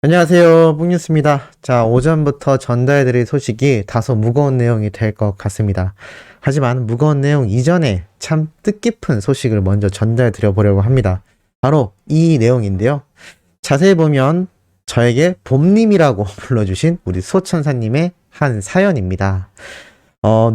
안녕하세요. 뽕뉴스입니다. 자, 오전부터 전달해드릴 소식이 다소 무거운 내용이 될 것 같습니다. 하지만 무거운 내용 이전에 참 뜻깊은 소식을 먼저 전달해드려 보려고 합니다. 바로 이 내용인데요. 자세히 보면 저에게 봄님이라고 불러주신 우리 소천사님의 한 사연입니다.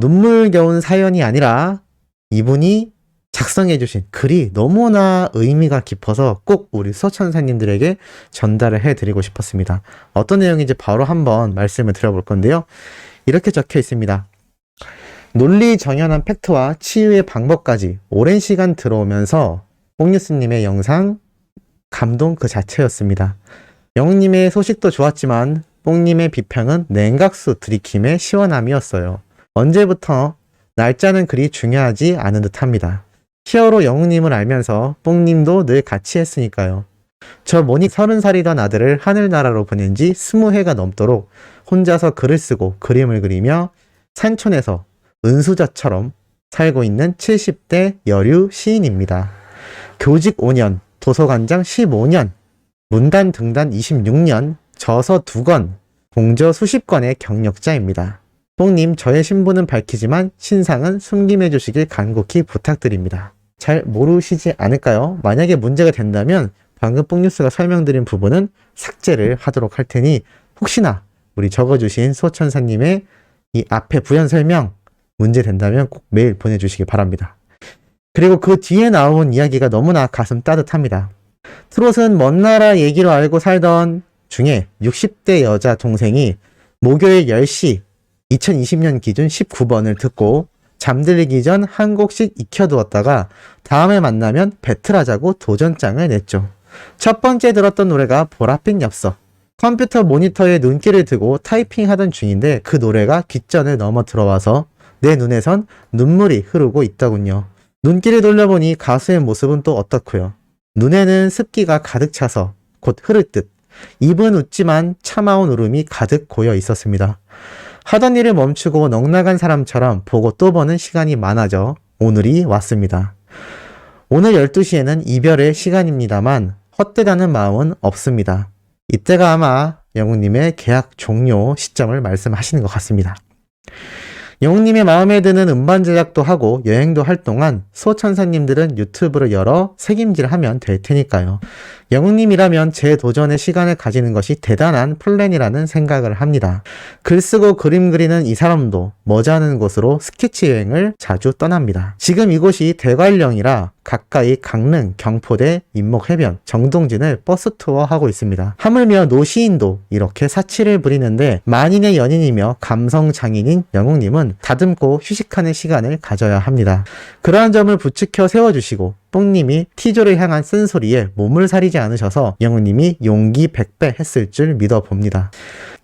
눈물겨운 사연이 아니라 이분이 작성해주신 글이 너무나 의미가 깊어서 꼭 우리 수호천사님들에게 전달을 해드리고 싶었습니다. 어떤 내용인지 바로 한번 말씀을 드려볼 건데요. 이렇게 적혀 있습니다. 논리정연한 팩트와 치유의 방법까지 오랜 시간 들어오면서 뽕뉴스님의 영상 감동 그 자체였습니다. 영웅님의 소식도 좋았지만 뽕님의 비평은 냉각수 들이킴의 시원함이었어요. 언제부터 날짜는 그리 중요하지 않은 듯합니다. 히어로 영웅님을 알면서 뽕님도 늘 같이 했으니까요. 저 모니 30살이던 아들을 하늘나라로 보낸 지 20해가 넘도록 혼자서 글을 쓰고 그림을 그리며 산촌에서 은수저처럼 살고 있는 70대 여류 시인입니다. 교직 5년, 도서관장 15년, 문단 등단 26년, 저서 2권, 공저 수십 건의 경력자입니다. 뽕님, 저의 신분은 밝히지만 신상은 숨김해 주시길 간곡히 부탁드립니다. 잘 모르시지 않을까요? 만약에 문제가 된다면 방금 뽕뉴스가 설명드린 부분은 삭제를 하도록 할 테니 혹시나 우리 적어주신 소천사님의 이 앞에 부연 설명 문제 된다면 꼭 메일 보내주시기 바랍니다. 그리고 그 뒤에 나온 이야기가 너무나 가슴 따뜻합니다. 트롯은 먼 나라 얘기로 알고 살던 중에 60대 여자 동생이 목요일 10시 2020년 기준 19번을 듣고 잠들기 전 한 곡씩 익혀두었다가 다음에 만나면 배틀하자고 도전장을 냈죠. 첫 번째 들었던 노래가 보랏빛 엽서. 컴퓨터 모니터에 눈길을 두고 타이핑하던 중인데 그 노래가 귓전을 넘어 들어와서 내 눈에선 눈물이 흐르고 있더군요. 눈길을 돌려보니 가수의 모습은 또 어떻고요. 눈에는 습기가 가득 차서 곧 흐를 듯 입은 웃지만 참아온 울음이 가득 고여 있었습니다. 하던 일을 멈추고 넋나간 사람처럼 보고 또 보는 시간이 많아져 오늘이 왔습니다. 오늘 12시에는 이별의 시간입니다만 헛되다는 마음은 없습니다. 이때가 아마 영웅님의 계약 종료 시점을 말씀하시는 것 같습니다. 영웅님의 마음에 드는 음반 제작도 하고 여행도 할 동안 소천사님들은 유튜브를 열어 책임질하면 될 테니까요. 영웅님이라면 재도전의 시간을 가지는 것이 대단한 플랜이라는 생각을 합니다. 글 쓰고 그림 그리는 이 사람도 머지않은 곳으로 스케치 여행을 자주 떠납니다. 지금 이곳이 대관령이라 가까이 강릉, 경포대, 인목해변, 정동진을 버스 투어하고 있습니다. 하물며 노시인도 이렇게 사치를 부리는데 만인의 연인이며 감성 장인인 영웅님은 다듬고 휴식하는 시간을 가져야 합니다. 그러한 점을 부추겨 세워주시고 뽕님이 티조를 향한 쓴소리에 몸을 사리지 않으셔서 영웅님이 용기 100배 했을 줄 믿어봅니다.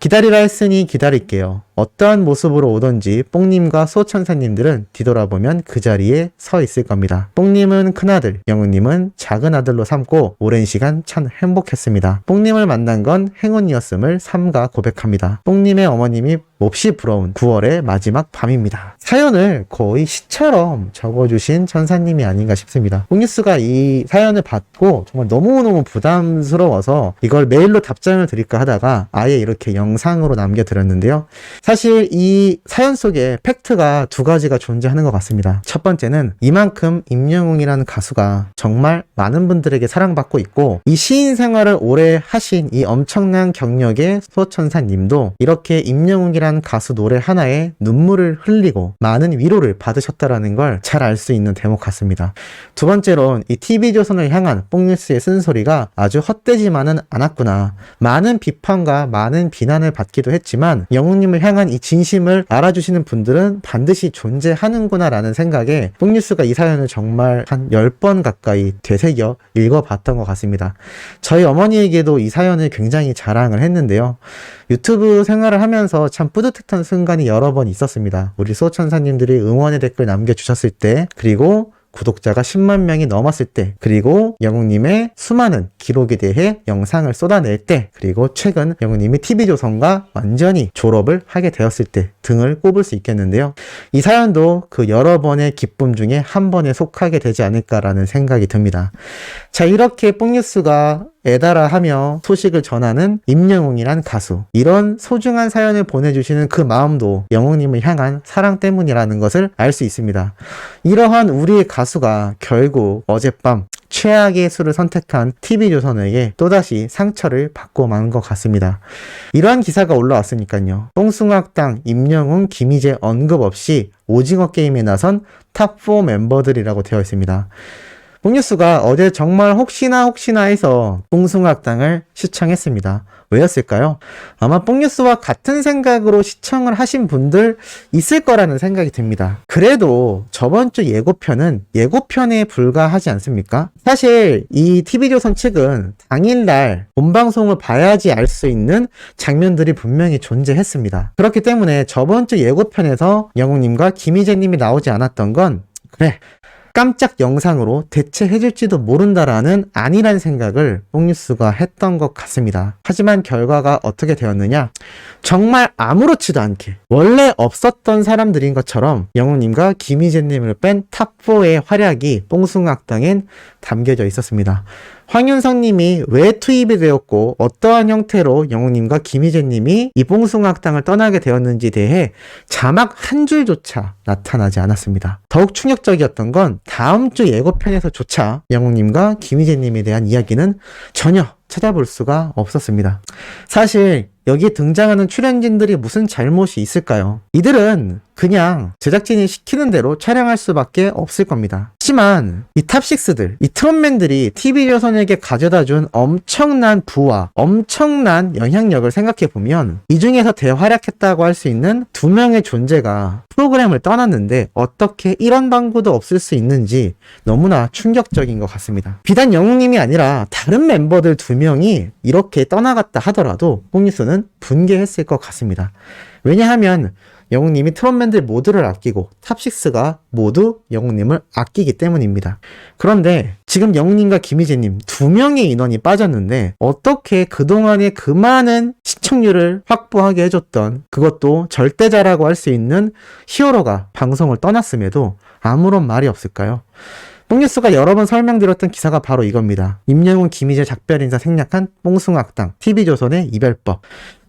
기다리라 했으니 기다릴게요. 어떠한 모습으로 오던지 뽕님과 소천사님들은 뒤돌아보면 그 자리에 서 있을 겁니다. 뽕님은 큰아들, 영웅님은 작은 아들로 삼고 오랜 시간 참 행복했습니다. 뽕님을 만난 건 행운이었음을 삼가 고백합니다. 뽕님의 어머님이 몹시 부러운 9월의 마지막 밤입니다. 사연을 거의 시처럼 적어주신 천사님이 아닌가 싶습니다. 뽕뉴스가 이 사연을 받고 정말 너무너무 부담스러워서 이걸 메일로 답장을 드릴까 하다가 아예 이렇게 영상으로 남겨드렸는데요. 사실 이 사연 속에 팩트가 두 가지가 존재하는 것 같습니다. 첫 번째는 이만큼 임영웅이라는 가수가 정말 많은 분들에게 사랑받고 있고 이 시인 생활을 오래 하신 이 엄청난 경력의 소천사님도 이렇게 임영웅이라는 가수 노래 하나에 눈물을 흘리고 많은 위로를 받으셨다라는 걸 잘 알 수 있는 대목 같습니다. 두 번째로는 이 TV조선을 향한 뽕뉴스의 쓴소리가 아주 헛되지만은 않았구나. 많은 비판과 많은 비난을 받기도 했지만 영웅님을 향한 이 진심을 알아주시는 분들은 반드시 존재하는구나 라는 생각에 뽕뉴스가 이 사연을 정말 한 10번 가까이 되새겨 읽어봤던 것 같습니다. 저희 어머니에게도 이 사연을 굉장히 자랑을 했는데요. 유튜브 생활을 하면서 참 뿌듯했던 순간이 여러 번 있었습니다. 우리 소천사님들이 응원의 댓글 남겨주셨을 때, 그리고 구독자가 10만 명이 넘었을 때, 그리고 영웅님의 수많은 기록에 대해 영상을 쏟아낼 때, 그리고 최근 영웅님이 TV조선과 완전히 졸업을 하게 되었을 때 등을 꼽을 수 있겠는데요. 이 사연도 그 여러 번의 기쁨 중에 한 번에 속하게 되지 않을까라는 생각이 듭니다. 자, 이렇게 뽕뉴스가 애달아하며 소식을 전하는 임영웅이란 가수. 이런 소중한 사연을 보내주시는 그 마음도 영웅님을 향한 사랑 때문이라는 것을 알 수 있습니다. 이러한 우리의 가수가 결국 어젯밤 최악의 수를 선택한 TV조선에게 또다시 상처를 받고 만 것 같습니다. 이러한 기사가 올라왔으니까요. 뽕숭악당, 임영웅, 김희재 언급 없이 오징어 게임에 나선 탑4 멤버들이라고 되어 있습니다. 뽕뉴스가 어제 정말 혹시나 해서 뽕숭악당을 시청했습니다. 왜였을까요? 아마 뽕뉴스와 같은 생각으로 시청을 하신 분들 있을 거라는 생각이 듭니다. 그래도 저번 주 예고편은 예고편에 불과하지 않습니까? 사실 이 TV조선 측은 당일날 본방송을 봐야지 알 수 있는 장면들이 분명히 존재했습니다. 그렇기 때문에 저번 주 예고편에서 영웅님과 김희재님이 나오지 않았던 건 그래, 깜짝 영상으로 대체해줄지도 모른다라는 아니란 생각을 뽕뉴스가 했던 것 같습니다. 하지만 결과가 어떻게 되었느냐? 정말 아무렇지도 않게 원래 없었던 사람들인 것처럼 영웅님과 김희재님을 뺀 탑4의 활약이 뽕숭악당엔 담겨져 있었습니다. 황윤성님이 왜 투입이 되었고 어떠한 형태로 영웅님과 김희재님이 이 뽕숭악당을 떠나게 되었는지에 대해 자막 한 줄조차 나타나지 않았습니다. 더욱 충격적이었던 건 다음 주 예고편에서조차 영웅님과 김희재님에 대한 이야기는 전혀 찾아볼 수가 없었습니다. 사실 여기에 등장하는 출연진들이 무슨 잘못이 있을까요? 이들은 그냥 제작진이 시키는 대로 촬영할 수밖에 없을 겁니다. 하지만 이 탑6들, 이 트롯맨들이 TV조선에게 가져다준 엄청난 부와 엄청난 영향력을 생각해보면 이 중에서 대활약했다고 할 수 있는 두 명의 존재가 프로그램을 떠났는데 어떻게 이런 방구도 없을 수 있는지 너무나 충격적인 것 같습니다. 비단 영웅님이 아니라 다른 멤버들 두 명이 이렇게 떠나갔다 하더라도 뽕뉴스는 분개했을 것 같습니다. 왜냐하면 영웅님이 트롯맨들 모두를 아끼고 탑6가 모두 영웅님을 아끼기 때문입니다. 그런데 지금 영웅님과 김희재님 두 명의 인원이 빠졌는데 어떻게 그동안에 그 많은 시청률을 확보하게 해줬던 그것도 절대자라고 할 수 있는 히어로가 방송을 떠났음에도 아무런 말이 없을까요? 뽕뉴스가 여러 번 설명드렸던 기사가 바로 이겁니다. 임영웅, 김희재 작별 인사 생략한 뽕숭악당, TV조선의 이별법.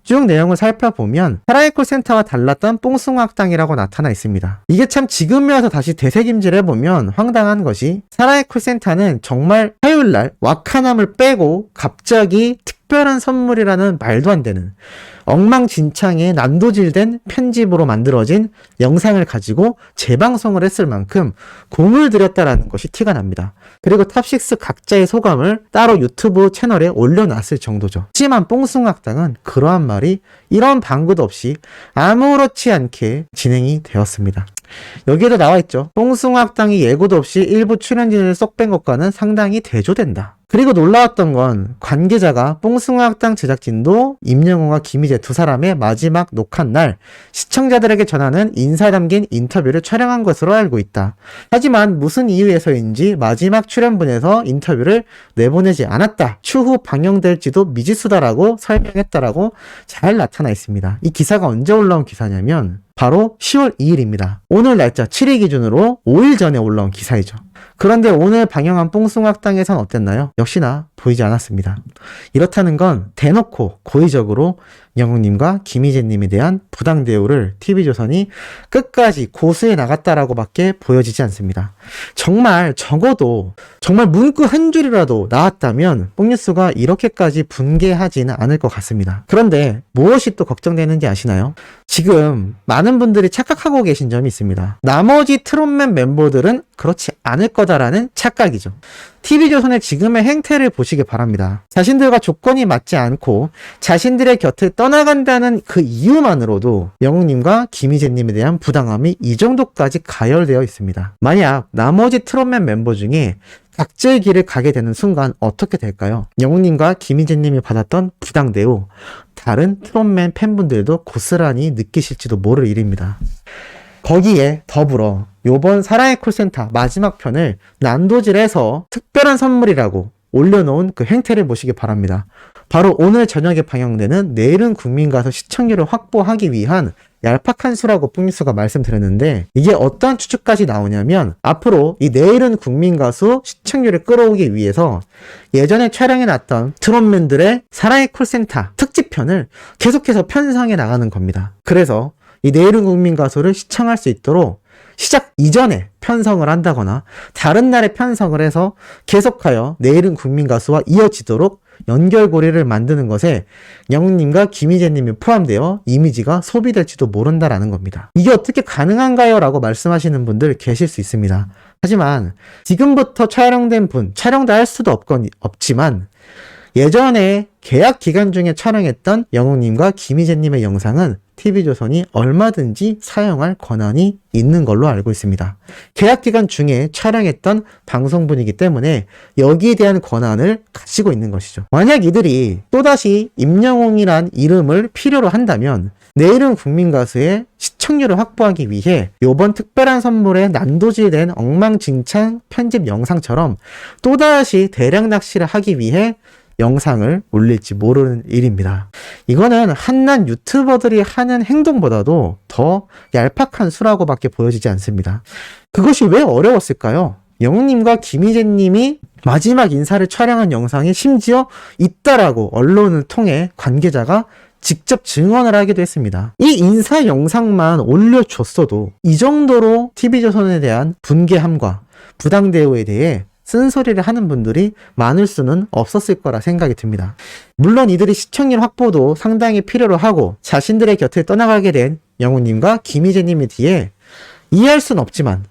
쭉 내용을 살펴보면 사라이 콜센터와 달랐던 뽕숭악당이라고 나타나 있습니다. 이게 참 지금에 와서 다시 되새김질 해보면 황당한 것이 사라이 콜센터는 정말 화요일날 와카남을 빼고 갑자기 특별한 선물이라는 말도 안 되는 엉망진창의 난도질된 편집으로 만들어진 영상을 가지고 재방송을 했을 만큼 공을 들였다라는 것이 티가 납니다. 그리고 탑6 각자의 소감을 따로 유튜브 채널에 올려놨을 정도죠. 하지만 뽕숭악당은 그러한 말이 이런 방구도 없이 아무렇지 않게 진행이 되었습니다. 여기에도 나와있죠. 뽕숭악당이 예고도 없이 일부 출연진을 쏙 뺀 것과는 상당히 대조된다. 그리고 놀라웠던 건 관계자가 뽕숭아학당 제작진도 임영웅과 김희재 두 사람의 마지막 녹화 날 시청자들에게 전하는 인사 담긴 인터뷰를 촬영한 것으로 알고 있다. 하지만 무슨 이유에서인지 마지막 출연분에서 인터뷰를 내보내지 않았다. 추후 방영될지도 미지수다라고 설명했다라고 잘 나타나 있습니다. 이 기사가 언제 올라온 기사냐면 바로 10월 2일입니다. 오늘 날짜 7일 기준으로 5일 전에 올라온 기사이죠. 그런데 오늘 방영한 뽕숭악당에선 어땠나요? 역시나 보이지 않았습니다. 이렇다는 건 대놓고 고의적으로 영웅님과 김희재님에 대한 부당 대우를 TV조선이 끝까지 고수해 나갔다라고 밖에 보여지지 않습니다. 정말 적어도 정말 문구 한 줄이라도 나왔다면 뽕뉴스가 이렇게까지 분개하지는 않을 것 같습니다. 그런데 무엇이 또 걱정되는지 아시나요? 지금 많은 분들이 착각하고 계신 점이 있습니다. 나머지 트롯맨 멤버들은 그렇지 않을 거다라는 착각이죠. TV조선의 지금의 행태를 보시기 바랍니다. 자신들과 조건이 맞지 않고 자신들의 곁을 떠나간다는 그 이유만으로도 영웅님과 김희재님에 대한 부당함이 이 정도까지 가열되어 있습니다. 만약 나머지 트롯맨 멤버 중에 각자의 길을 가게 되는 순간 어떻게 될까요? 영웅님과 김희재님이 받았던 부당 대우, 다른 트롯맨 팬분들도 고스란히 느끼실지도 모를 일입니다. 거기에 더불어 요번 사랑의 콜센터 마지막 편을 난도질해서 특별한 선물이라고 올려놓은 그 행태를 보시기 바랍니다. 바로 오늘 저녁에 방영되는 내일은 국민 가서 시청률을 확보하기 위한 얄팍한 수라고 뿡뉴스가 말씀드렸는데 이게 어떤 추측까지 나오냐면 앞으로 이 내일은 국민 가수 시청률을 끌어오기 위해서 예전에 촬영해놨던 트롯맨들의 사랑의 콜센터 특집편을 계속해서 편성해 나가는 겁니다. 그래서 이 내일은 국민 가수를 시청할 수 있도록 시작 이전에 편성을 한다거나 다른 날에 편성을 해서 계속하여 내일은 국민 가수와 이어지도록 연결고리를 만드는 것에 영웅님과 김희재님이 포함되어 이미지가 소비될지도 모른다라는 겁니다. 이게 어떻게 가능한가요? 라고 말씀하시는 분들 계실 수 있습니다. 하지만 지금부터 촬영된 분, 촬영도 할 수도 없지만 예전에 계약 기간 중에 촬영했던 영웅님과 김희재님의 영상은 TV조선이 얼마든지 사용할 권한이 있는 걸로 알고 있습니다. 계약 기간 중에 촬영했던 방송분이기 때문에 여기에 대한 권한을 가지고 있는 것이죠. 만약 이들이 또다시 임영웅이란 이름을 필요로 한다면 내일은 국민가수의 시청률을 확보하기 위해 이번 특별한 선물에 난도질된 엉망진창 편집 영상처럼 또다시 대량 낚시를 하기 위해 영상을 올릴지 모르는 일입니다. 이거는 한낱 유튜버들이 하는 행동보다도 더 얄팍한 수라고밖에 보여지지 않습니다. 그것이 왜 어려웠을까요? 영웅님과 김희재님이 마지막 인사를 촬영한 영상이 심지어 있다라고 언론을 통해 관계자가 직접 증언을 하기도 했습니다. 이 인사 영상만 올려줬어도 이 정도로 TV조선에 대한 분개함과 부당 대우에 대해 쓴소리를 하는 분들이 많을 수는 없었을 거라 생각이 듭니다. 물론 이들이 시청률 확보도 상당히 필요로 하고 자신들의 곁을 떠나가게 된 영웅님과 김희재님의 뒤에 이해할 수는 없지만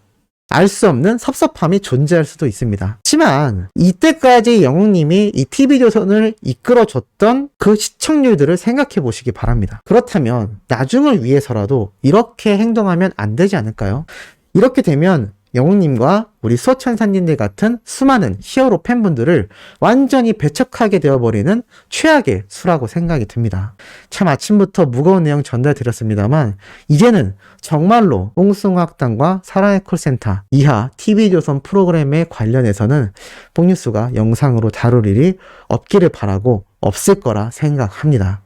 알 수 없는 섭섭함이 존재할 수도 있습니다. 하지만 이때까지 영웅님이 이 TV조선을 이끌어줬던 그 시청률들을 생각해 보시기 바랍니다. 그렇다면 나중을 위해서라도 이렇게 행동하면 안 되지 않을까요? 이렇게 되면 영웅님과 우리 수호천사님들 같은 수많은 히어로 팬분들을 완전히 배척하게 되어버리는 최악의 수라고 생각이 듭니다. 참 아침부터 무거운 내용 전달드렸습니다만 이제는 정말로 뽕숭아학당과 사랑의 콜센터 이하 TV조선 프로그램에 관련해서는 뽕뉴스가 영상으로 다룰 일이 없기를 바라고 없을 거라 생각합니다.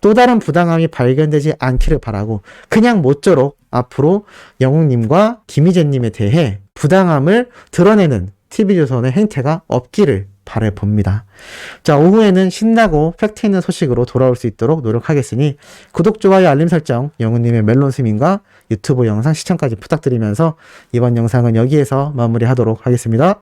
또 다른 부당함이 발견되지 않기를 바라고 그냥 모쪼록 앞으로 영웅님과 김희재님에 대해 부당함을 드러내는 TV조선의 행태가 없기를 바라봅니다. 자, 오후에는 신나고 팩트 있는 소식으로 돌아올 수 있도록 노력하겠으니 구독, 좋아요, 알림 설정, 영웅님의 멜론 스밍과 유튜브 영상 시청까지 부탁드리면서 이번 영상은 여기에서 마무리하도록 하겠습니다.